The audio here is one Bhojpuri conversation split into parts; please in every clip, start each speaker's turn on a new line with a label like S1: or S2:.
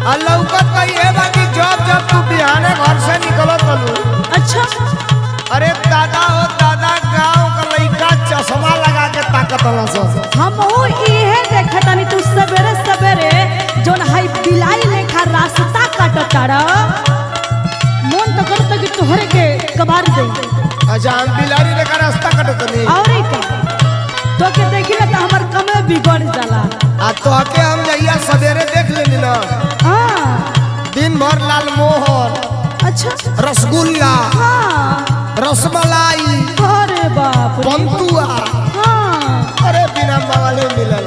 S1: लौकत कही है बाकी जब जब तू बिहाने घर से निकलत तलू।
S2: अच्छा
S1: अरे दादा हो दादा, गांव का लड़का चश्मा लगा के ताकत वाला सब।
S2: हम हो इहे देखतानी तू सवेरे सवेरे जोन हाई बिलाई लेखा रास्ता काटताड़ा मन तो करता कि तोहरे के कबार दे।
S1: अच्छा हम बिलारी लेकर रास्ता कटत नहीं
S2: और का तो के देखिला त हमर कमे बिगड़ जाला।
S1: आ तो के हम जइया सवेरे देख लेनी ना,
S2: हां
S1: दिन भर लाल मोहन,
S2: अच्छा
S1: रसगुल्ला,
S2: हां
S1: रसमलाई,
S2: अरे बाप रे
S1: पंतुआ,
S2: हां
S1: अरे बिना वाले मिलल।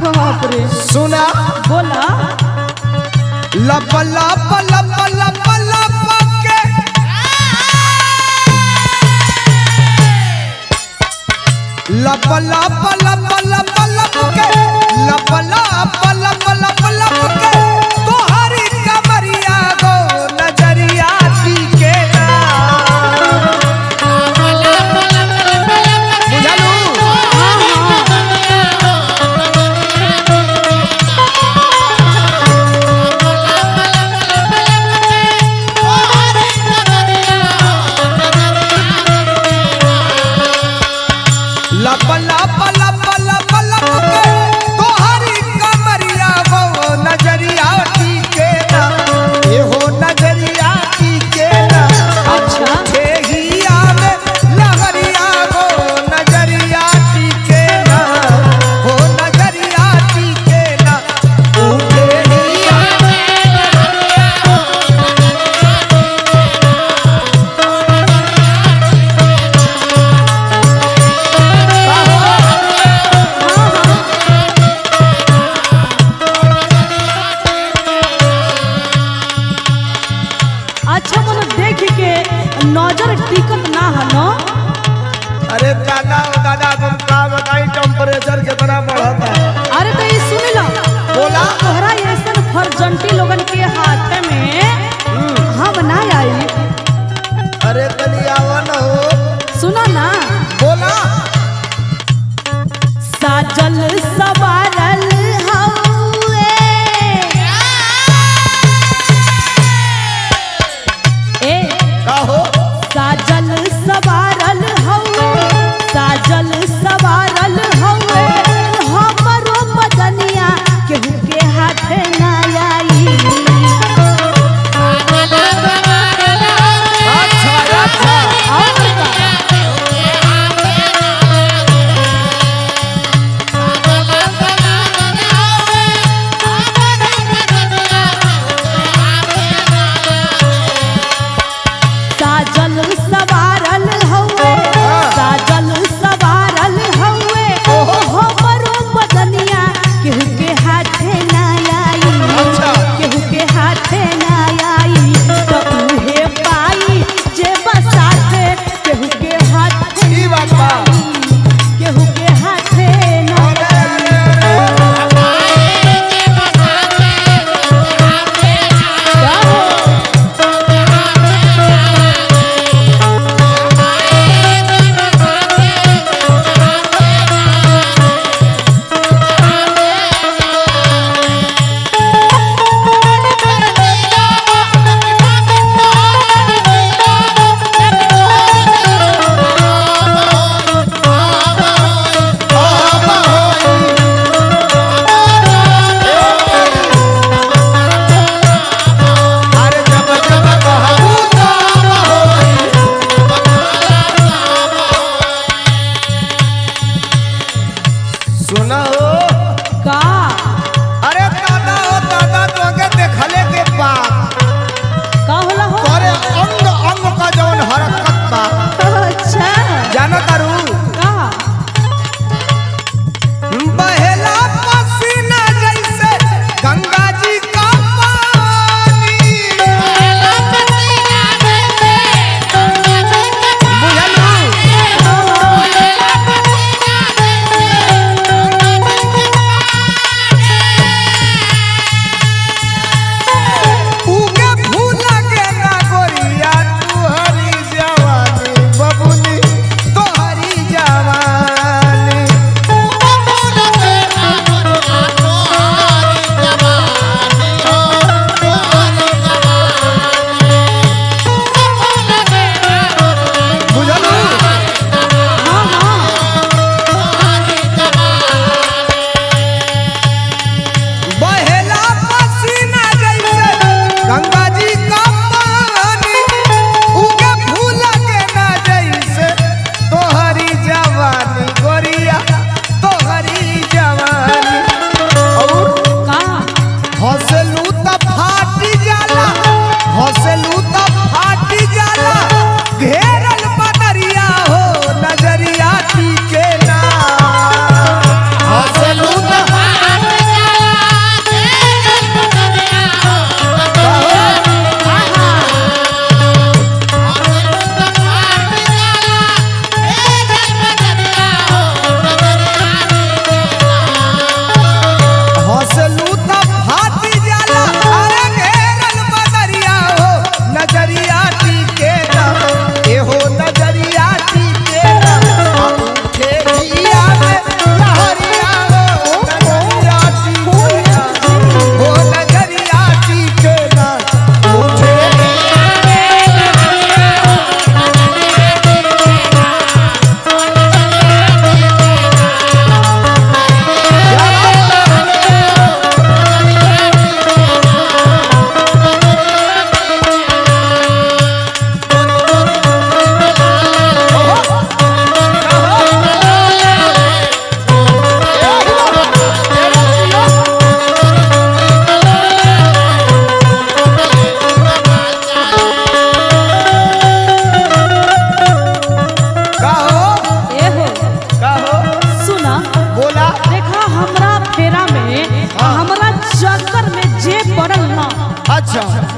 S2: बाप रे
S1: सुना
S2: बोला
S1: लब लब लब लब लब के लब लब लब लब लब के लब लब लब लब लब के तोहरी कमरिया गो नजरिया टीके ना बुझलू। लब लब लब लब लब के तोहरी कमरिया गो नजरिया टीके ना, ये हो नजरिया टीके ना।
S2: अच्छा
S1: छेहिया में लहरिया गो नजरिया टीके ना, हो नजरिया टीके ना। उठेहिया
S2: अच्छा मन देख के नजर टिकट ना है न।
S1: अरे दादा ओ दादा, तुम का बताई टेम्परेचर कितना बढ़ता है।
S2: अरे तो ये सुन लो
S1: बोला
S2: तोहरा ऐसन फर्जंटी लोगन के हाथ में हम ना आई।
S1: अरे तनी आवन हो,
S2: सुना ना
S1: बोला
S2: साजल सवारल हउए ए
S1: का हो।
S2: साजल सवारल हउए साजल सवारल हउए हमरो बदनिया केहू के हाथ ना आई।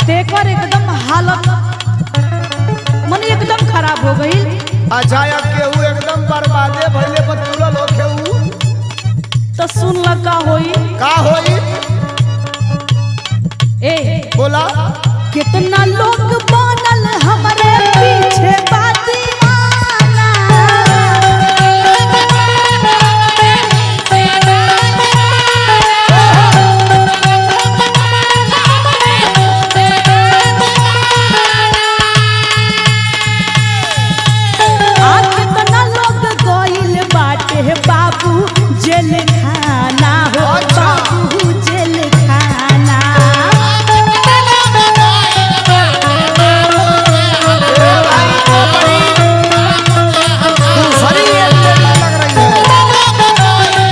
S2: तेकर एकदम हालत मन एकदम खराब हो गई।
S1: अच्छा या केहू एकदम बर्बादे भइले पर तुरल हो केहू
S2: तो सुन लगा होई
S1: का होई
S2: ए
S1: बोला
S2: कितना लोग बनल हमारे पीछे दीवाना। कितना लोग गइल बाटे बाबू जेल खाना हो बाबू जेल खाना।
S1: दूसरी एक लग रही है।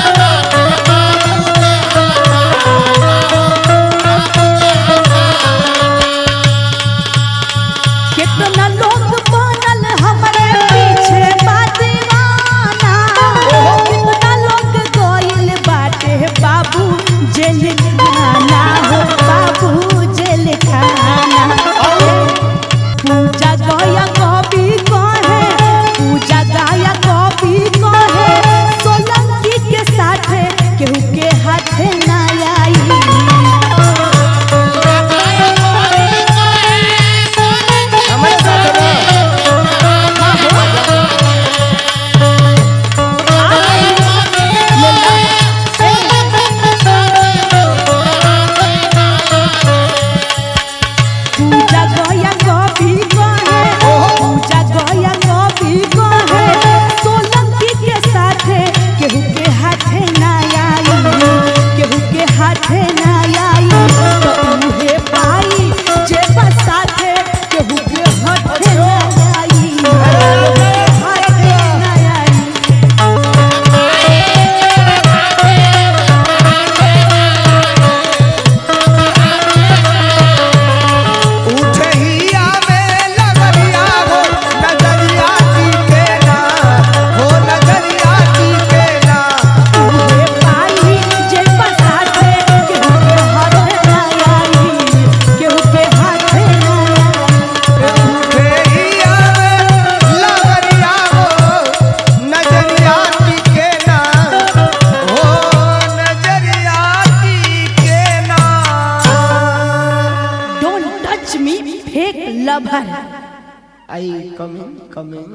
S2: कितना लोग बनल हमारे पीछे दीवाना। कितना लोग गइल बाटे बाबू जेल खाना हो बाबू जेल खाना। पूजा गया कभी कहे पूजा गया कभी कहे सोलंकी के साथ केहू के हाथ ना आई।
S1: हमारे साथ
S2: पूजा गया कभी कहे पूजा गया कभी कहे सोलंकी के साथ केहू के हाथ ना आई केहू के हाथ ना आई। तो उहे पाई जे बसाथ केहू के हाथ ना आई हाथ ना आई।
S1: उठे ही आवे लगरिया हो नजरिया टीके ना हो नजरिया टीके ना।
S2: उहे पाई जे बसाथ केहू के हाथ ना आई केहू के हाथ ना आई।
S1: उठे ही आवे लगरिया हो नजरिया टीके ना हो नजरिया टीके ना।
S2: Don't touch me, fake lover.
S1: I coming